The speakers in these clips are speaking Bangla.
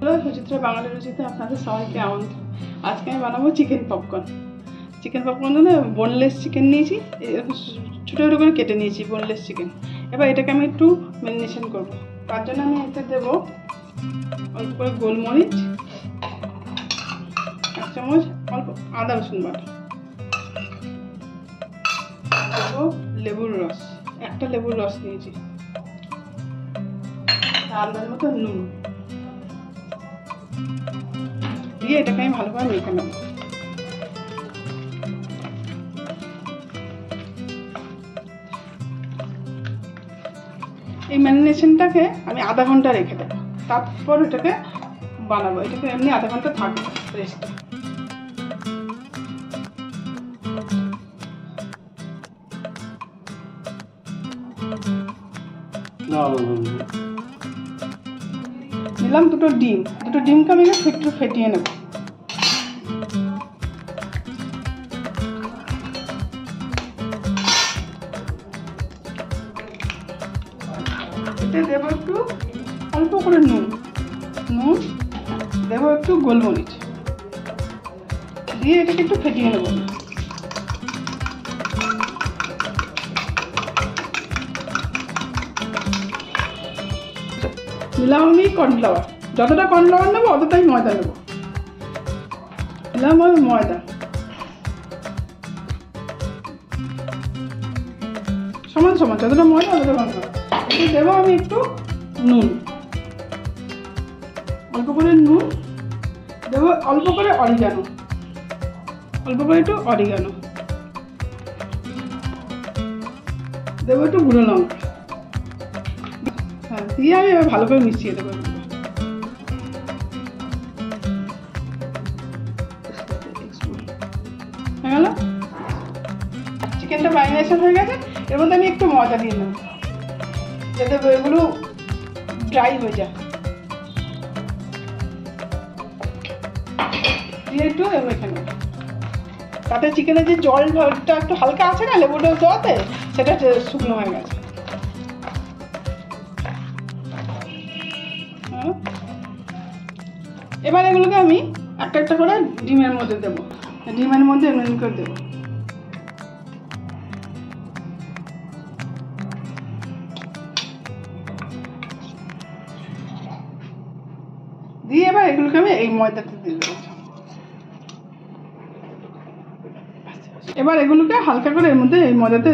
হ্যালো সুচিত্রা বাঙালি রুচিতে আপনাদের সবাইকে আমন্ত্রণ। আজকে আমি বানাবো চিকেন পপকর্ন। চিকেন পপকর্ন জন্য বোনলেস চিকেন নিয়েছি, ছোটো ছোটো করে কেটে নিয়েছি বোনলেস চিকেন। এবার এটাকে আমি একটু ম্যারিনেশন করবো। তার জন্য আমি এতে দেবো অল্প করে গোলমরিচ, 1 চামচ অল্প আদা রসুন বাটা, দেবো লেবুর রস, একটা লেবুর রস নিয়েছি, আন্দাজ মতো নুন দিয়ে এটাকে আমি ভালোভাবে মেখে নেব। এই ম্যারিনেশনটাকে আমি আধা ঘন্টা রেখে দেবো, তারপর এটাকে বানাবো। এটাকে এমনি আধা ঘন্টা থাকবে রেস্টে। নিলাম দুটো ডিমকে আমি একটু ফেটিয়ে নেব। এতে দেবো একটু অল্প করে নুন, দেবো একটু গোলমরিচ দিয়ে এটাকে একটু ফেটিয়ে নেব। নিলাম আমি কর্নফ্লাওয়ার, যতটা কর্নফ্লাওয়ার নেবো অতটাই ময়দা নেবো। নিলাম আমি ময়দা, সমান সমান যতটা ময়দা ততটা কর্নফ্লাওয়ার। এতে দেবো আমি একটু নুন, অল্প করে নুন দেবো, অল্প করে অরিগানো, দেবো একটু গুঁড়ো লঙ্কা। হ্যাঁ, দিয়ে আমি এবার ভালো করে মিশিয়ে দেবো। হয়ে গেল, চিকেনটা ম্যারিনেশন হয়ে গেছে। এর মধ্যে আমি একটু ময়দা দিয়ে নেব যাতে এগুলো ড্রাই হয়ে যায়। দিয়ে একটু মেখে নেব, তাতে চিকেনের যে জলটা একটু হালকা আছে না লেবুটা দেওয়াতে, সেটা শুকনো হয়ে গেছে। এবার এগুলোকে আমি একটা একটা করে ডিমের মধ্যে দেবো, ডিমের মধ্যে এমনি করে দেবো। দিয়ে এবার এগুলোকে আমি এই ময়দাতে দিয়ে দেবো। এবার এগুলোকে হালকা করে এর মধ্যে এই ময়দাতে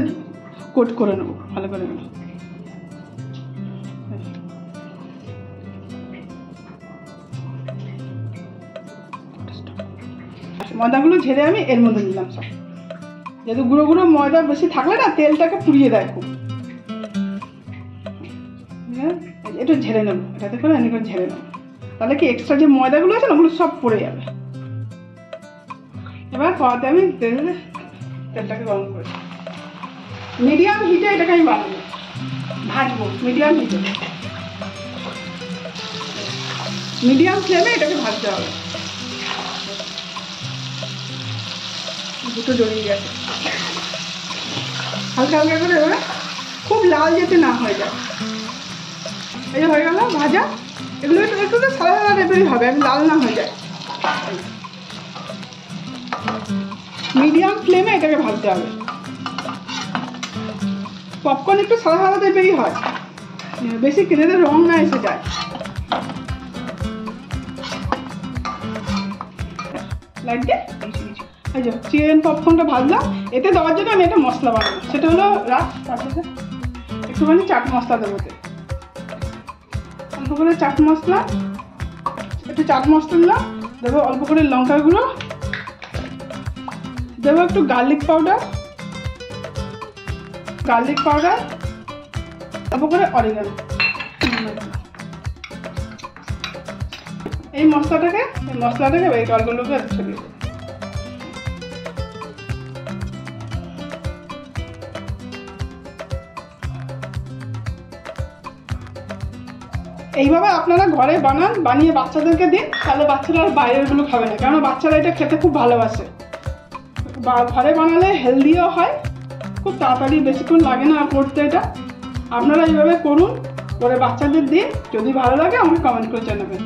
কোট করে নেবো ভালো করে। ময়দাগুলো ঝেড়ে আমি এর মধ্যে নিলাম সব, যেহেতু গুঁড়ো গুঁড়ো ময়দা বেশি থাকলে না তেলটাকে পুড়িয়ে দেয় খুব। একটু ঝেড়ে নেবো, এটাতে করে এনে করে ঝেড়ে নেবো, তাহলে কি এক্সট্রা যে ময়দাগুলো আছে না ওগুলো সব পড়ে যাবে। এবার কড়াতে আমি তেলটাকে গরম করে মিডিয়াম হিটে এটাকে আমি বানাবো, ভাজবো মিডিয়াম হিটে, মিডিয়াম ফ্লেমে এটাকে ভাজতে হবে। দুটো জড়িয়ে গেছে, হালকা হালকা করে এবার খুব লাল যাতে না হয়ে যায়। এই যে হয়ে গেল ভাজা, এগুলো একটু তো সাদা সাদা টাইপেরই হবে, আমি লাল না হয়ে যায়। মিডিয়াম ফ্লেমে এটাকে ভাজতে হবে। পপকর্ন একটু সাদা সাদা টাইপেরই হয়, বেশি খেতে রং না এসে যায়। লাইট দিয়ে এই যে চিকেন পপকর্নটা ভাজলাম। এতে দেওয়ার জন্য আমি একটা মশলা বানাবো, সেটা হলো একটুখানি চাট মশলা দেবো। অল্প করে চাট মশলা, একটু চাট মশলা দিলাম, দেবো অল্প করে লঙ্কা গুঁড়ো, দেবো একটু গার্লিক পাউডার, অল্প করে অরিগানো। এই মশলাটাকে এই জলগুলোকে ছড়িয়ে দেবো। এইভাবে আপনারা ঘরে বানিয়ে বাচ্চাদেরকে দিন, তাহলে বাচ্চারা আর বাইরেরগুলো খাবে না, কারণ বাচ্চারা এটা খেতে খুব ভালোবাসে। ঘরে বানালে হেলদিও হয়, খুব তাড়াতাড়ি বেশিক্ষণ লাগে না করতে। এটা আপনারা এইভাবে করুন, করে বাচ্চাদের দিন। যদি ভালো লাগে আমাকে কমেন্ট করে জানাবেন।